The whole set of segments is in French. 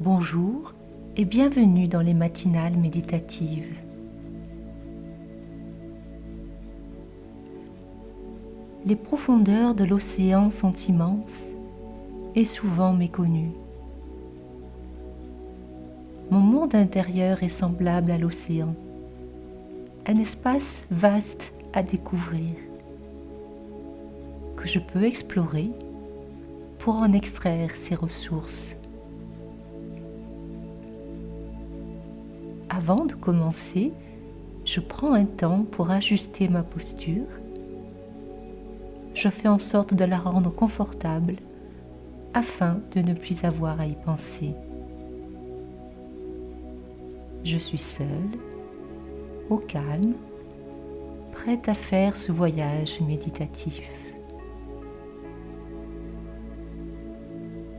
Bonjour et bienvenue dans les matinales méditatives. Les profondeurs de l'océan sont immenses et souvent méconnues. Mon monde intérieur est semblable à l'océan, un espace vaste à découvrir, que je peux explorer pour en extraire ses ressources. Avant de commencer, je prends un temps pour ajuster ma posture. Je fais en sorte de la rendre confortable afin de ne plus avoir à y penser. Je suis seule, au calme, prête à faire ce voyage méditatif.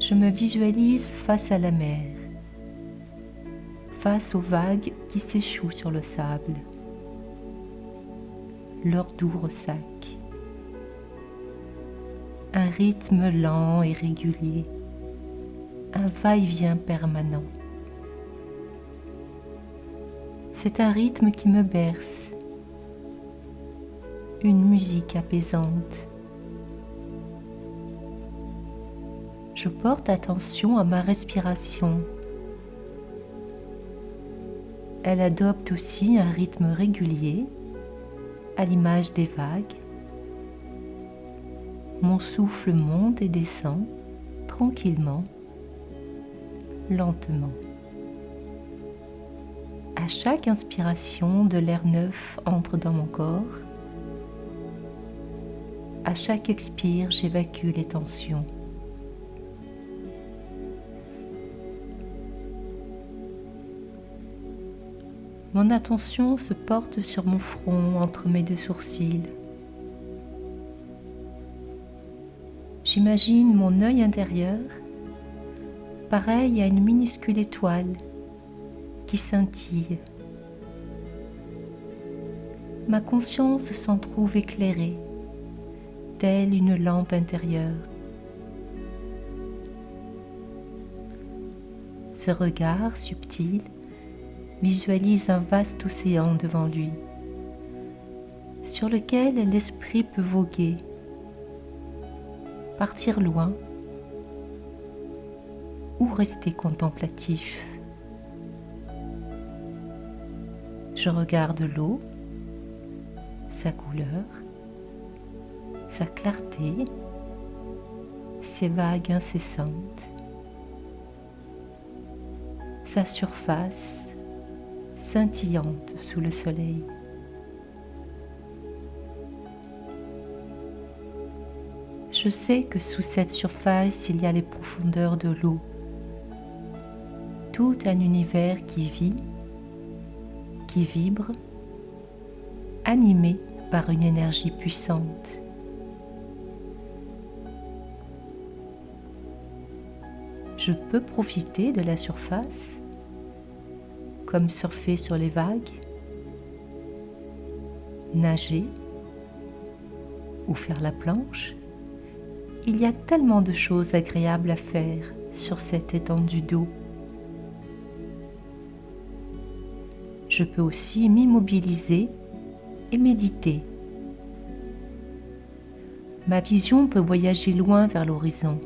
Je me visualise face à la mer, face aux vagues qui s'échouent sur le sable, leur doux ressac. Un rythme lent et régulier, un va-et-vient permanent. C'est un rythme qui me berce, une musique apaisante. Je porte attention à ma respiration. Elle adopte aussi un rythme régulier, à l'image des vagues. Mon souffle monte et descend tranquillement, lentement. À chaque inspiration, de l'air neuf entre dans mon corps. À chaque expire, j'évacue les tensions. Mon attention se porte sur mon front entre mes deux sourcils. J'imagine mon œil intérieur, pareil à une minuscule étoile qui scintille. Ma conscience s'en trouve éclairée, telle une lampe intérieure. Ce regard subtil visualise un vaste océan devant lui, sur lequel l'esprit peut voguer, partir loin ou rester contemplatif. Je regarde l'eau, sa couleur, sa clarté, ses vagues incessantes, sa surface scintillante sous le soleil. Je sais que sous cette surface, il y a les profondeurs de l'eau, tout un univers qui vit, qui vibre, animé par une énergie puissante. Je peux profiter de la surface, comme surfer sur les vagues, nager ou faire la planche. Il y a tellement de choses agréables à faire sur cette étendue d'eau. Je peux aussi m'immobiliser et méditer. Ma vision peut voyager loin vers l'horizon.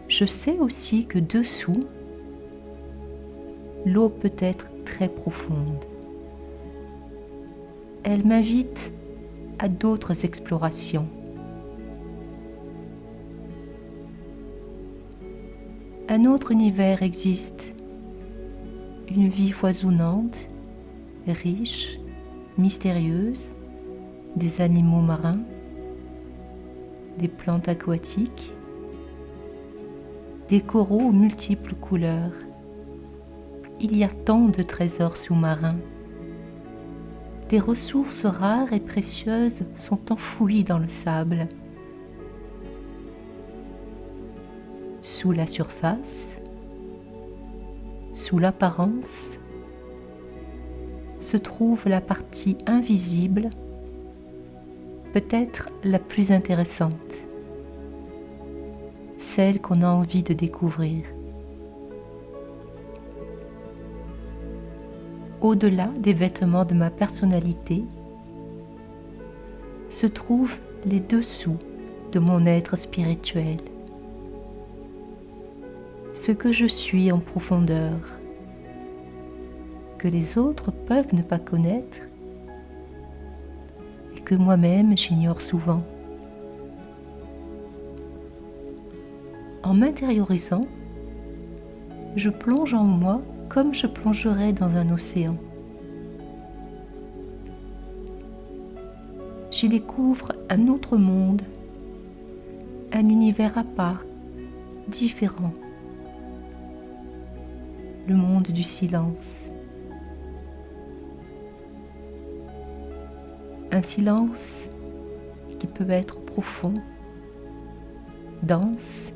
Je sais aussi que dessous, l'eau peut être très profonde. Elle m'invite à d'autres explorations. Un autre univers existe, une vie foisonnante, riche, mystérieuse, des animaux marins, des plantes aquatiques, des coraux aux multiples couleurs. Il y a tant de trésors sous-marins. Des ressources rares et précieuses sont enfouies dans le sable. Sous la surface, sous l'apparence, se trouve la partie invisible, peut-être la plus intéressante. celle qu'on a envie de découvrir. Au-delà des vêtements de ma personnalité, se trouvent les dessous de mon être spirituel, ce que je suis en profondeur, que les autres peuvent ne pas connaître et que moi-même j'ignore souvent. En m'intériorisant, je plonge en moi comme je plongerais dans un océan. J'y découvre un autre monde, un univers à part, différent. Le monde du silence. Un silence qui peut être profond, dense,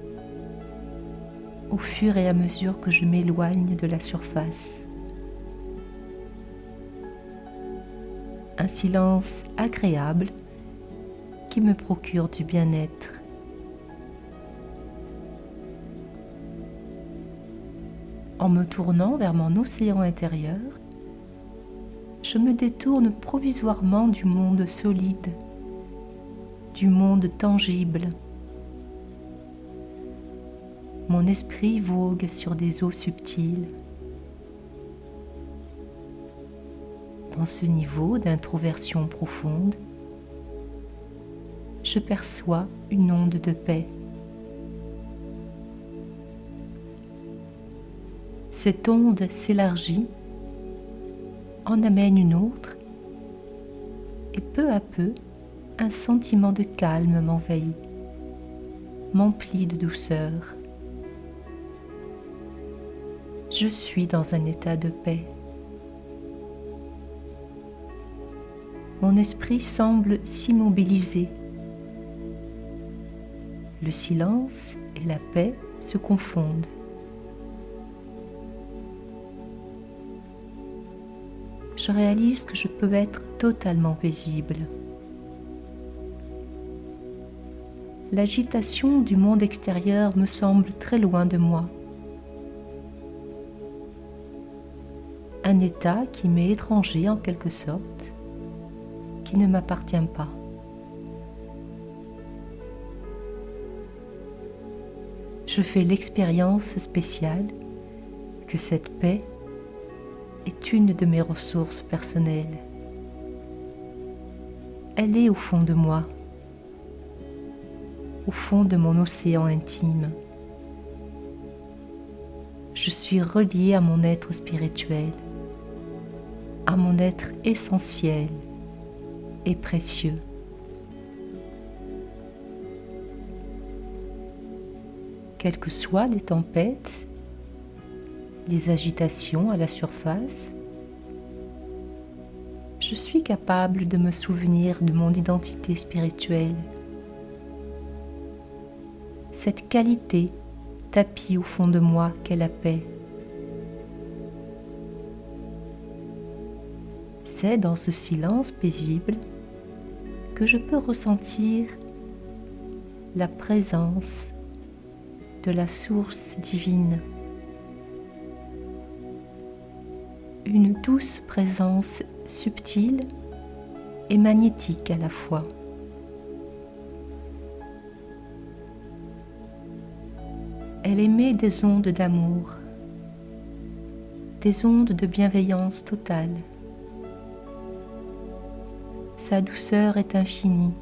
au fur et à mesure que je m'éloigne de la surface. Un silence agréable qui me procure du bien-être. En me tournant vers mon océan intérieur, je me détourne provisoirement du monde solide, du monde tangible. Mon esprit vogue sur des eaux subtiles. Dans ce niveau d'introversion profonde, je perçois une onde de paix. Cette onde s'élargit, en amène une autre, et peu à peu, un sentiment de calme m'envahit, m'emplit de douceur. Je suis dans un état de paix. Mon esprit semble s'immobiliser. Le silence et la paix se confondent. Je réalise que je peux être totalement paisible. L'agitation du monde extérieur me semble très loin de moi. Un état qui m'est étranger en quelque sorte, qui ne m'appartient pas. Je fais l'expérience spéciale que cette paix est une de mes ressources personnelles. Elle est au fond de moi, au fond de mon océan intime. Je suis relié à mon être spirituel, à mon être essentiel et précieux. Quelles que soient les tempêtes, les agitations à la surface, je suis capable de me souvenir de mon identité spirituelle. Cette qualité tapie au fond de moi qu'est la paix. C'est dans ce silence paisible que je peux ressentir la présence de la source divine. Une douce présence subtile et magnétique à la fois. Elle émet des ondes d'amour, des ondes de bienveillance totale. Sa douceur est infinie.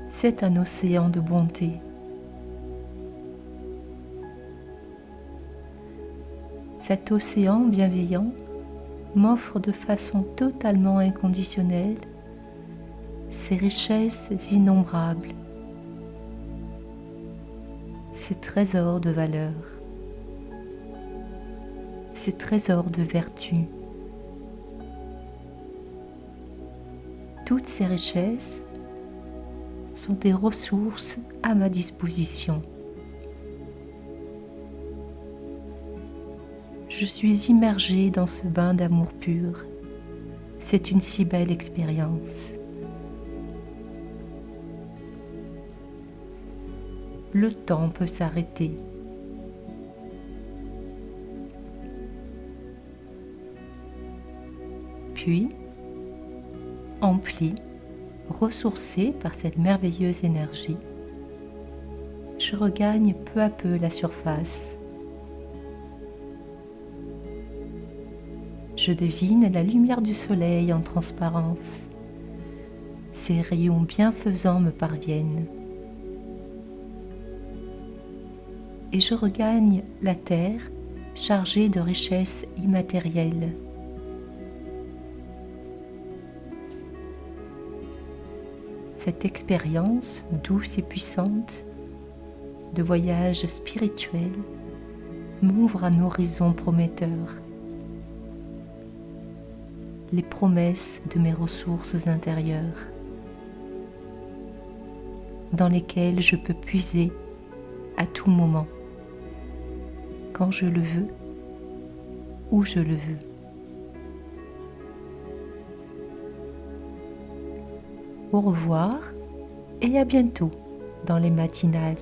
C'est un océan de bonté. Cet océan bienveillant m'offre de façon totalement inconditionnelle ses richesses innombrables, ses trésors de valeur, ses trésors de vertu. Toutes ces richesses sont des ressources à ma disposition. Je suis immergée dans ce bain d'amour pur. C'est une si belle expérience. le temps peut s'arrêter. Puis, empli, ressourcé par cette merveilleuse énergie, je regagne peu à peu la surface. Je devine la lumière du soleil en transparence. Ses rayons bienfaisants me parviennent. Et je regagne la terre chargée de richesses immatérielles. Cette expérience douce et puissante de voyage spirituel m'ouvre un horizon prometteur. Les promesses de mes ressources intérieures, dans lesquelles je peux puiser à tout moment, quand je le veux, où je le veux. Au revoir et à bientôt dans les matinales.